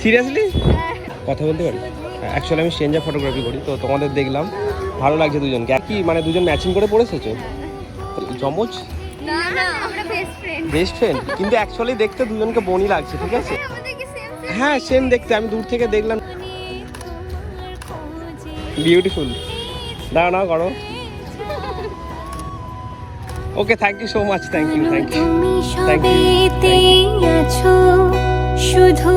Seriously কথা বলতে পারি? অ্যাকচুয়ালি আমি স্ট্রেঞ্জার ফটোগ্রাফি করি, তো তোমাদের দেখলাম ভালো লাগছে দুজনকে। কি মানে দুজন ম্যাচিং করে পড়েছেছো? জমজ? না না, আমরা বেস্ট ফ্রেন্ড। বেস্ট ফ্রেন্ড, কিন্তু অ্যাকচুয়ালি দেখতে দুজনকে বোনই লাগছে, ঠিক আছে? হ্যাঁ সেম দেখতে, আমি দূর থেকে দেখলাম। বিউটিফুল। দাঁড়াও না করো। Okay, thank you so much, thank you, thank you, thank you. শুধু